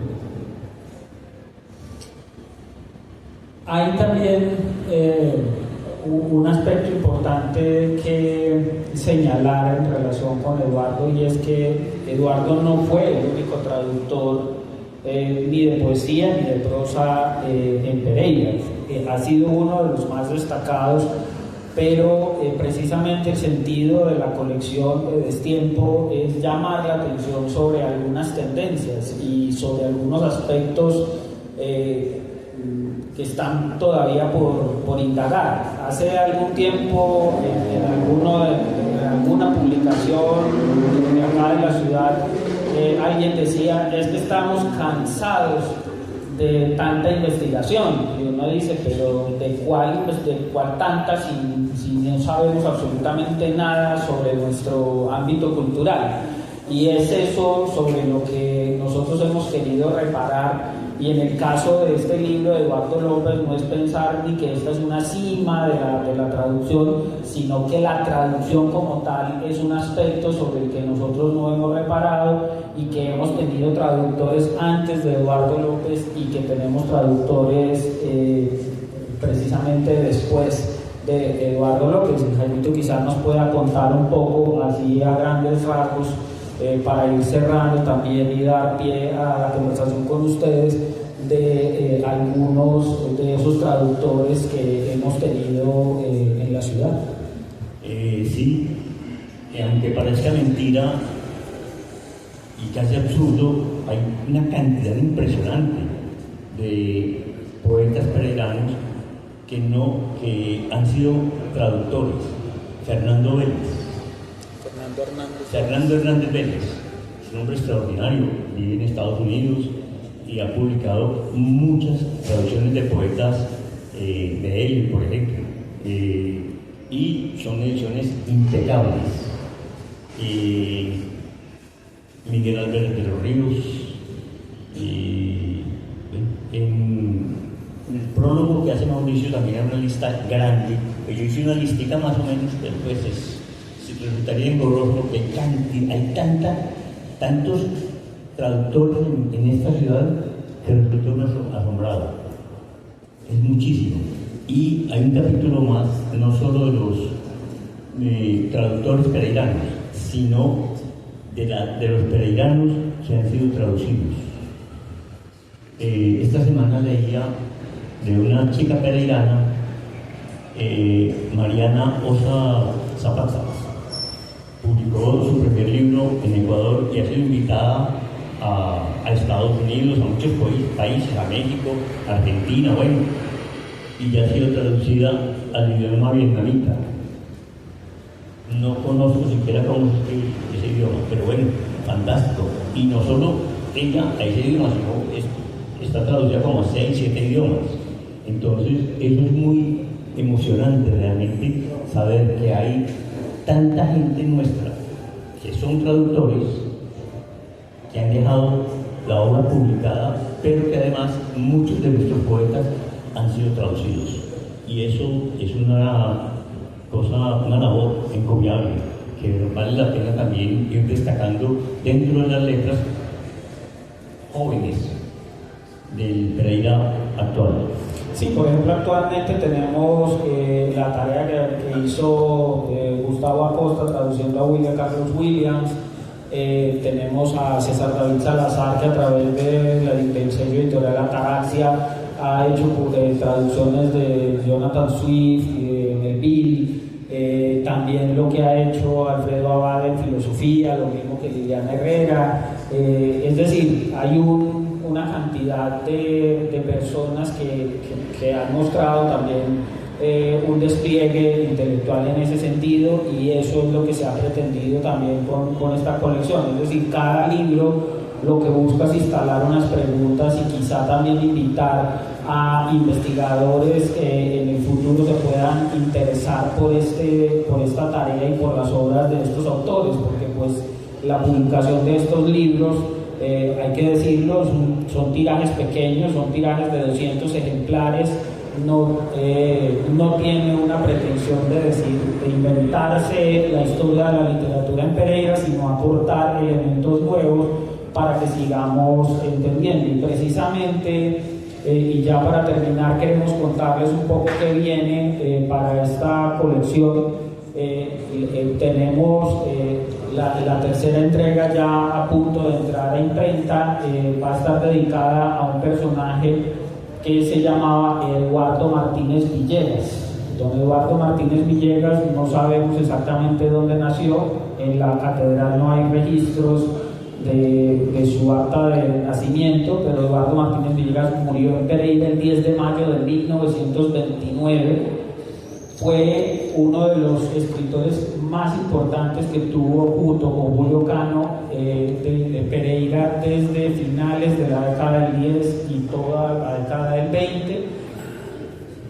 Speaker 3: Hay también un aspecto importante que señalar en relación con Eduardo, y es que Eduardo no fue el único traductor ni de poesía ni de prosa en Pereira. Ha sido uno de los más destacados, pero precisamente el sentido de la colección de Destiempo es llamar la atención sobre algunas tendencias y sobre algunos aspectos que están todavía por indagar. Hace algún tiempo en alguna publicación de acá de la ciudad, alguien decía, es que estamos cansados de tanta investigación. Y uno dice, pero ¿de cuál tanta si no sabemos absolutamente nada sobre nuestro ámbito cultural? Y es eso sobre lo que nosotros hemos querido reparar. Y en el caso de este libro de Eduardo López, no es pensar ni que esta es una cima de la traducción, sino que la traducción como tal es un aspecto sobre el que nosotros no hemos reparado y que hemos tenido traductores antes de Eduardo López y que tenemos traductores precisamente después de Eduardo López. Jaimito quizás nos pueda contar un poco, así a grandes rasgos, para ir cerrando también y dar pie a la conversación con ustedes de algunos de esos traductores que hemos tenido en la ciudad.
Speaker 4: Sí, aunque parezca mentira y casi absurdo, hay una cantidad impresionante de poetas pereiranos que han sido traductores. Fernando Hernández Vélez, es un hombre extraordinario, vive en Estados Unidos y ha publicado muchas traducciones de poetas de él, por ejemplo, y son ediciones impecables. Miguel Álvarez de los Ríos, en el prólogo que hace Mauricio también hay una lista grande. Yo hice una listica más o menos, pero pues resultaría engorroso porque hay tantos traductores en esta ciudad que resulta uno asombrado. Es muchísimo. Y hay un capítulo más, no solo de los traductores pereiranos, sino de los pereiranos que han sido traducidos. Esta semana leía de una chica pereirana, Mariana Osa Zapata. Publicó su primer libro en Ecuador y ha sido invitada a Estados Unidos, a muchos países, a México, Argentina, bueno, y ya ha sido traducida al idioma vietnamita. No conozco siquiera cómo se escribe ese idioma, pero bueno, fantástico. Y no solo ella a ese idioma, sino está traducida como a 6, 7 idiomas. Entonces, eso es muy emocionante realmente, saber que hay tanta gente nuestra que son traductores, que han dejado la obra publicada, pero que además muchos de nuestros poetas han sido traducidos. Y eso es una cosa, una labor encomiable, que vale la pena también ir destacando dentro de las letras jóvenes del Pereira actual.
Speaker 3: Sí, por ejemplo, actualmente tenemos la tarea que hizo Gustavo Acosta traduciendo a William Carlos Williams. Tenemos a César David Salazar, que a través del sello editorial Ataraxia ha hecho traducciones de Jonathan Swift y de Melville. También lo que ha hecho Alfredo Abad en filosofía, lo mismo que Liliana Herrera. Es decir, hay una cantidad de personas que han mostrado también un despliegue intelectual en ese sentido, y eso es lo que se ha pretendido también con esta colección. Es decir, cada libro lo que busca es instalar unas preguntas y quizá también invitar a investigadores que en el futuro se puedan interesar por esta tarea y por las obras de estos autores, porque pues la publicación de estos libros, hay que decirlo, son tirajes pequeños, son tirajes de 200 ejemplares. No tiene una pretensión de inventarse la historia de la literatura en Pereira, sino aportar elementos nuevos para que sigamos entendiendo. Y precisamente, y ya para terminar, queremos contarles un poco qué viene para esta colección. Tenemos la tercera entrega ya a punto de entrar a imprenta. Va a estar dedicada a un personaje que se llamaba Eduardo Martínez Villegas. Don Eduardo Martínez Villegas, no sabemos exactamente dónde nació. En la catedral no hay registros de su acta de nacimiento, pero Eduardo Martínez Villegas murió en Pereira el 10 de mayo de 1929. Fue uno de los escritores más importantes que tuvo, junto con Julio Cano, de Pereira desde finales de la década del 10 y toda la década del 20.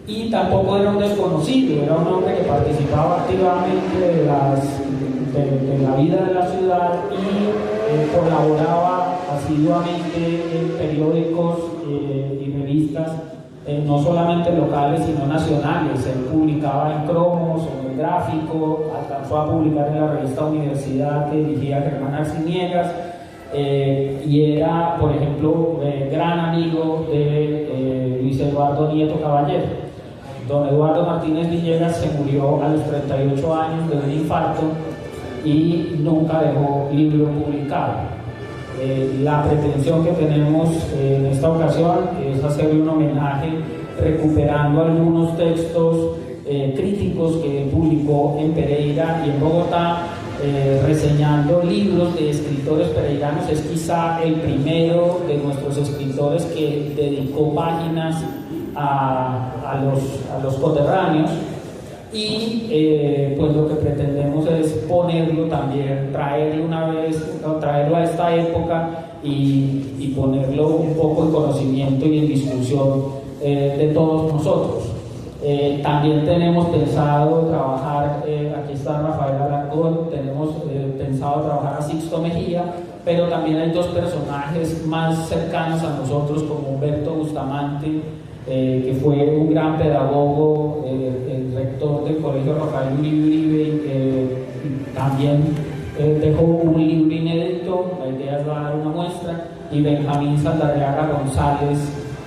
Speaker 3: Y tampoco era un desconocido, era un hombre que participaba activamente de la vida de la ciudad y colaboraba asiduamente en periódicos y revistas, no solamente locales sino nacionales. Él publicaba en Cromos, en El Gráfico, alcanzó a publicar en la revista Universidad que dirigía Germán Arciniegas, y era, por ejemplo, gran amigo de Luis Eduardo Nieto Caballero. Don Eduardo Martínez Villegas se murió a los 38 años de un infarto y nunca dejó libro publicado. La pretensión que tenemos en esta ocasión es hacerle un homenaje recuperando algunos textos críticos que publicó en Pereira y en Bogotá, reseñando libros de escritores pereiranos. Es quizá el primero de nuestros escritores que dedicó páginas a los coterráneos, y pues lo que pretendemos es ponerlo también, traerlo a esta época y ponerlo un poco en conocimiento y en discusión de todos nosotros. También tenemos pensado trabajar, aquí está Rafael Alarcón, tenemos pensado trabajar a Sixto Mejía, pero también hay dos personajes más cercanos a nosotros, como Humberto Bustamante, que fue un gran pedagogo, el rector del Colegio Rafael Uribe, también dejó un libro inédito, la idea es dar una muestra, y Benjamín Saldarriaga González,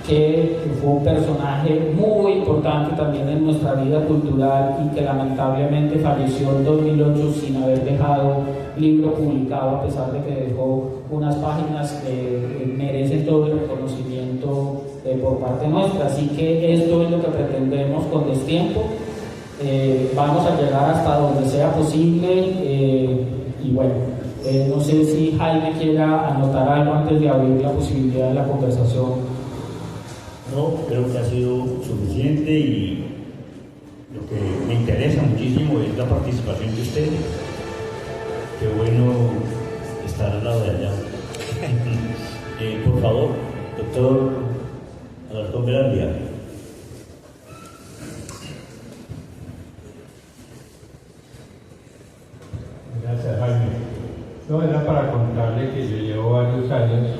Speaker 3: que fue un personaje muy importante también en nuestra vida cultural y que lamentablemente falleció en 2008 sin haber dejado libro publicado, a pesar de que dejó unas páginas que merecen todo el reconocimiento por parte nuestra. Así que esto es lo que pretendemos con Destiempo. Vamos a llegar hasta donde sea posible, y bueno, no sé si Jaime quiera anotar algo antes de abrir la posibilidad de la conversación.
Speaker 4: No, creo que ha sido suficiente, y lo que me interesa muchísimo es la participación de ustedes. Qué bueno estar al lado de allá. Por favor, doctor Alarcón Velandia.
Speaker 5: que yo llevo varios años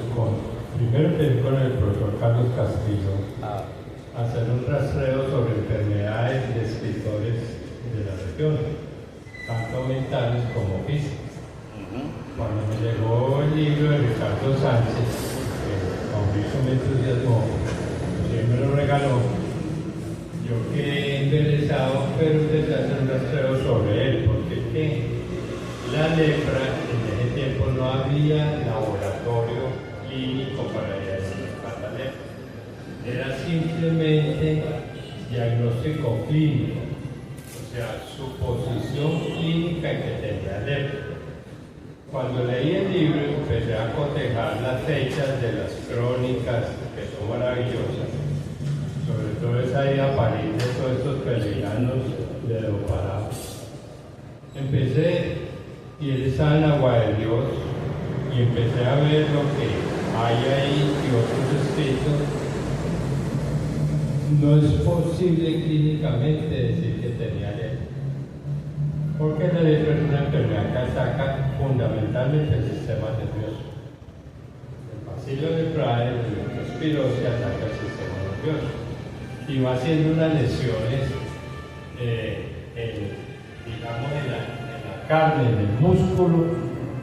Speaker 5: primero empecé con el profesor Carlos Castillo a hacer un rastreo sobre enfermedades de escritores de la región, tanto mentales como físicas. Cuando me llegó el libro de Ricardo Sánchez, Mauricio me entusiasmó, siempre me lo regaló, yo quedé interesado, pero empecé a hacer un rastreo sobre él, porque ¿qué? La lepra, en ese tiempo no había laboratorio clínico para diagnosticar la lepra. Era simplemente diagnóstico clínico, o sea, suposición clínica en que tenía lepra. Cuando leí el libro empecé a cotejar las fechas de las crónicas, que son maravillosas, sobre todo esa ida a París de todos estos peregrinos de Don Pará. Empecé, y él estaba en Agua de Dios, y empecé a ver lo que hay ahí y otros escritos. No es posible clínicamente decir que tenía lepra, porque la lepra es una enfermedad que ataca fundamentalmente el sistema nervioso. El bacilo leprae, el leptospirosis, ataca el sistema nervioso y va haciendo unas lesiones, digamos, en la carne, en el músculo,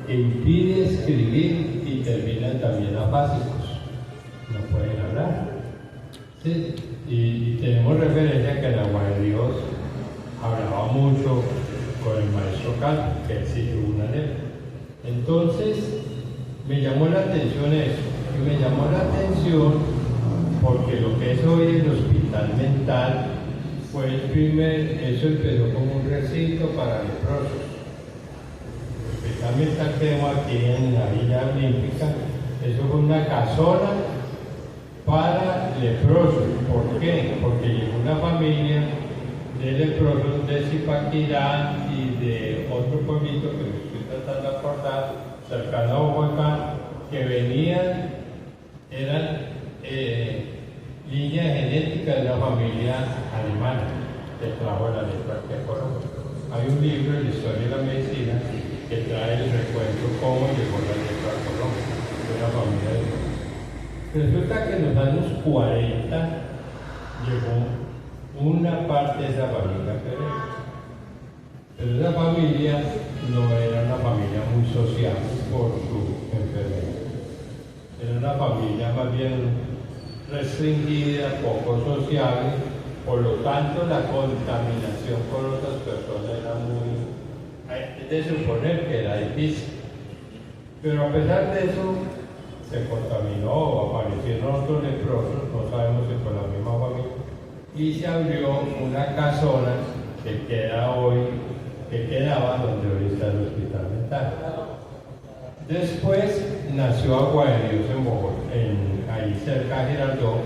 Speaker 5: que impide escribir y terminan también afásicos. No pueden hablar. ¿Sí? Y tenemos referencia que en Agua de Dios hablaba mucho con el maestro Calvo, que él sí tuvo una lepra. Entonces, me llamó la atención eso, y me llamó la atención porque lo que es hoy el hospital mental fue el eso empezó como un recinto para leprosos. El hospital mental que tenemos aquí en la Villa Olímpica, eso fue una casona para leprosos. ¿Por qué? Porque llegó una familia de leprosos de Zipaquirá y de otro pueblito que me estoy tratando de acordar, cercano a Bogotá, que venían, eran línea genética de la familia alemana que trajo la lepra aquí a Colombia. Hay un libro en la historia de la medicina que trae el recuento cómo llegó la lepra a Colombia, de una familia de leprosos. Resulta que en los años 40 llegó una parte de esa familia pero esa familia no era una familia muy social por su enfermedad. Era una familia más bien restringida, poco sociable, por lo tanto la contaminación con otras personas era muy, es de suponer que era difícil. Pero a pesar de eso, se contaminó, aparecieron otros leprosos, no sabemos si con la misma familia, y se abrió una casona que quedaba donde hoy está el hospital mental. Después nació Agua de Dios en Bogotá, ahí cerca de Girardot,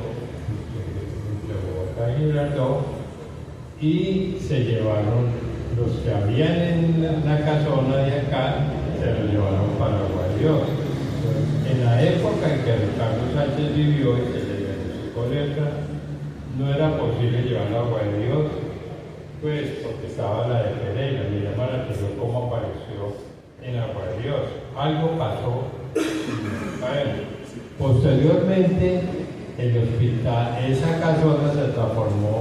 Speaker 5: entre Bogotá y Girardot, y se llevaron los que habían en la casona de acá, se los llevaron para Agua de Dios. En la época en que Ricardo Sánchez vivió y se le diagnosticó lepra, no era posible llevarlo a Agua de Dios, pues porque estaba la de Pereira. Me llama la atención cómo apareció en Agua de Dios. Algo pasó. Posteriormente, el hospital, esa casona se transformó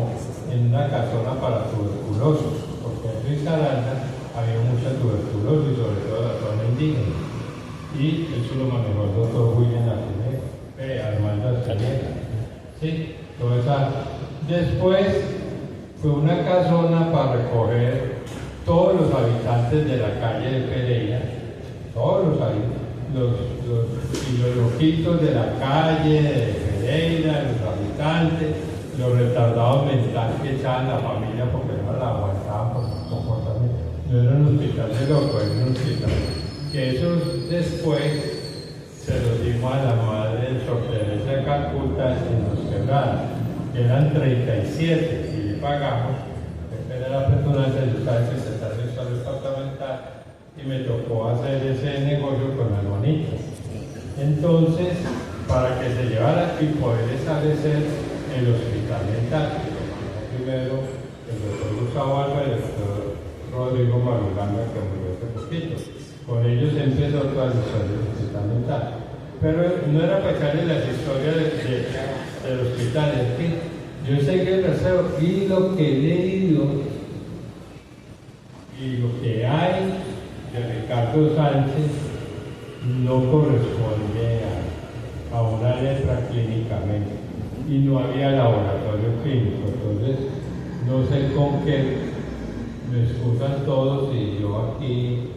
Speaker 5: en una casona para tuberculosos, porque en Risaralda había mucha tuberculosis, sobre todo en la zona indígena. Y eso lo manejó el doctor William Armando Arcinega. ¿Sí? Toda esa. Después fue una casona para recoger todos los habitantes de la calle de Pereira, todos los habitantes, los loquitos de la calle de Pereira, los habitantes, los retardados mentales que echaban la familia porque no la aguantaban por su comportamiento. No era un hospital de locos, era un hospital. Que esos después se los dimos a la madre de Sor Teresa de Calcuta en Los Quebrados, que eran 37, y le pagamos, depende de la petulancia, yo sabía que se está haciendo departamental, y me tocó hacer ese negocio con las bonitas. Entonces, para que se llevara y poder establecer el hospital mental, primero el doctor Gustavo Álvarez y el doctor Rodrigo Marulanda, que murió hace poquito. Con ellos empezó toda la historia del hospital mental. Pero no era para echarle las historias del hospital, es que yo seguí el rasero y lo que he leído y lo que hay de Ricardo Sánchez no corresponde a una letra clínicamente y no había laboratorio clínico, entonces no sé con qué me excusan todos y yo aquí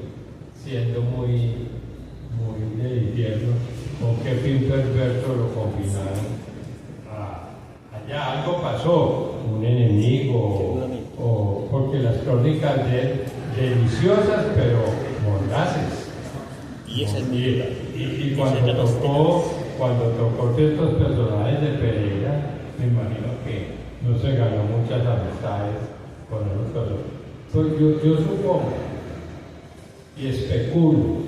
Speaker 5: siendo muy de infierno, con qué fin perverso lo confinaron allá. Algo pasó, un enemigo o porque las crónicas de él deliciosas pero mordaces.
Speaker 4: Y esa es mi idea.
Speaker 5: Y cuando tocó ciertos personajes de Pereira, me imagino que no se ganó muchas amistades con esos. Pues yo supongo y especulo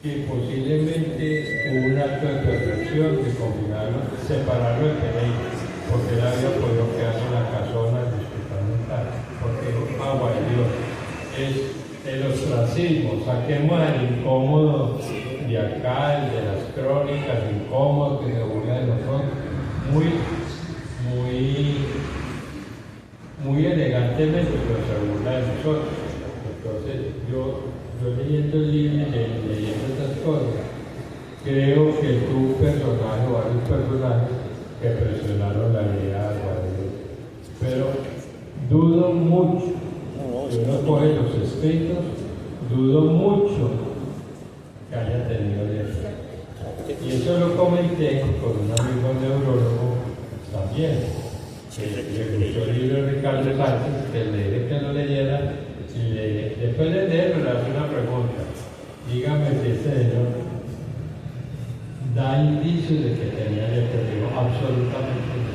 Speaker 5: que posiblemente hubo un acto de perversión de combinarlo, separarlo de Pereira, porque él había podido quedarse en la casona del hospital mental, porque agua de Dios es el ostracismo, saquemos al incómodo de acá, el de las crónicas, incómodo que se burla de nosotros, muy elegantemente, pero se burla de nosotros. Entonces yo leyendo el libro y leyendo estas cosas, creo que tu personaje o varios personajes que presionaron la idea de Guadalupe. Pero dudo mucho, si uno coge los escritos, dudo mucho que haya tenido letra. Y eso lo comenté con un amigo neurólogo también. Le gustó el libro de Ricardo Sánchez, que le dije que lo leyera. Y después de leerlo le hace una pregunta. Dígame si este señor da indicios de que tenía letra. Digo, absolutamente no.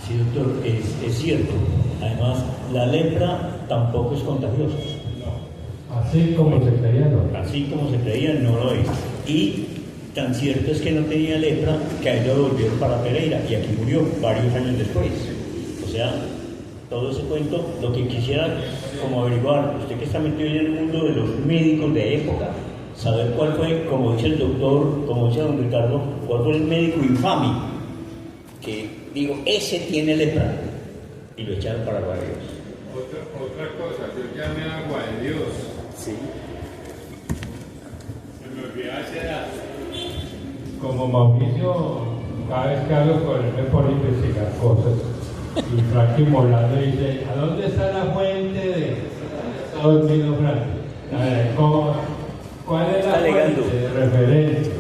Speaker 4: Sí, doctor, es cierto. Además, la lepra tampoco es contagiosa.
Speaker 5: No. Así como se creía, no.
Speaker 4: Así como se creía, no lo es. Y tan cierto es que no tenía lepra que a él lo volvieron para Pereira y aquí murió varios años después. O sea, todo ese cuento, lo que quisiera como averiguar, usted que está metido en el mundo de los médicos de época, saber cuál fue, como dice el doctor, como dice don Ricardo, cuál fue el médico infame que digo, ese tiene lepra y lo echaron para Barrios.
Speaker 5: Otra cosa, yo llamé a Agua de Dios.
Speaker 4: Sí.
Speaker 5: Se me olvidaba ese dato. Como Mauricio, cada vez que hablo con él me pone a investigar cosas. Y Frankie Molano dice, ¿a dónde está la fuente de...? Está dormido Frankie. A ver, ¿cuál es la fuente de referencia?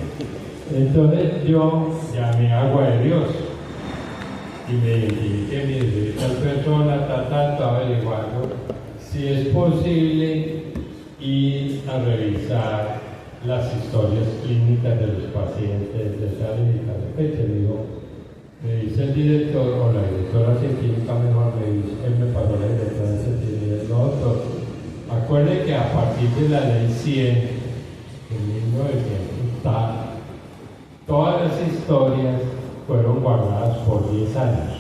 Speaker 5: Entonces yo llamé a Agua de Dios y me identifiqué, mire, esta persona está averiguando si es posible ir a revisar las historias clínicas de los pacientes de esa clínica. Me dice el director o la directora científica, mejor me dice, él me pasó la directora científica, no, doctor, acuerde que a partir de la ley 100 de 1900 todas las historias fueron guardadas por 10 años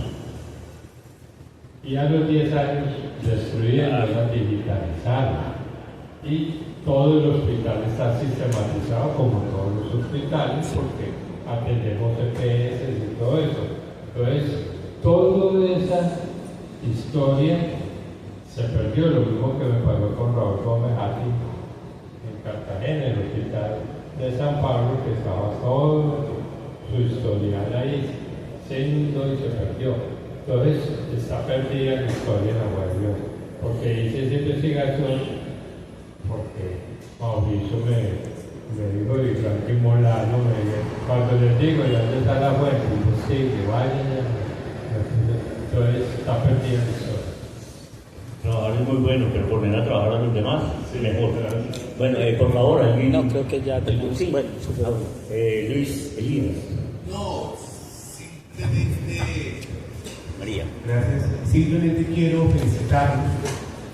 Speaker 5: y a los 10 años destruían, digitalizaron y todo el hospital está sistematizado como todos los hospitales porque atendemos EPS y todo eso. Entonces, toda esa historia se perdió, lo mismo que me pasó con Raúl Gómez aquí en Cartagena, en el hospital de San Pablo, que estaba todo su historial ahí, se inundó y se perdió. Entonces, está perdida la historia en Agua de Dios, porque hice esa investigación, porque Mauricio me dijo, y Frankie Molano me dijo, cuando les digo, ¿y dónde está la fuente? Y yo, sí, que vayan. Entonces, está perdida la historia.
Speaker 4: Trabajar es muy bueno, pero poner a trabajar a los demás,
Speaker 5: Sí,
Speaker 4: mejor.
Speaker 5: claro.
Speaker 4: Bueno, por favor, alguien...
Speaker 2: No, creo que ya tenemos.
Speaker 4: Sí.
Speaker 2: Bueno,
Speaker 4: Luis Elías.
Speaker 6: No, simplemente...
Speaker 2: María.
Speaker 6: Gracias. Simplemente quiero felicitarlos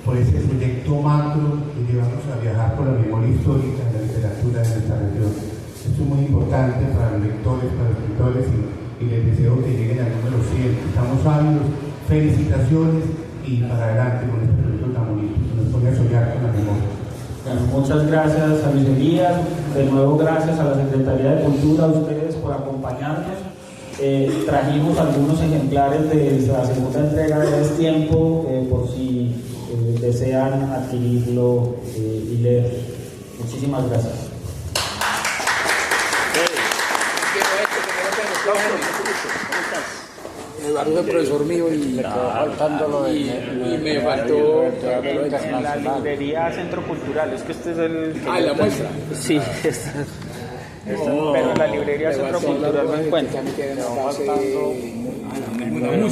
Speaker 6: por ese proyecto macro que llevamos a viajar por la memoria histórica de la literatura de nuestra región. Esto es muy importante para los lectores, para los escritores y les deseo que lleguen al número 100. Estamos ávidos. Felicitaciones y para adelante con este proyecto tan bonito. Se nos pone a soñar con la memoria.
Speaker 3: Muchas gracias a Luis Elías, de nuevo gracias a la Secretaría de Cultura, a ustedes por acompañarnos. Trajimos algunos ejemplares de la segunda entrega de Es Tiempo, por si desean adquirirlo y leer. Muchísimas gracias.
Speaker 7: Me guardó el profesor mío y faltándolo y me faltó
Speaker 3: En la librería Centro Cultural, es que este es el...
Speaker 7: la muestra.
Speaker 3: Sí, pero en la librería Centro Cultural no encuentro.
Speaker 7: Música.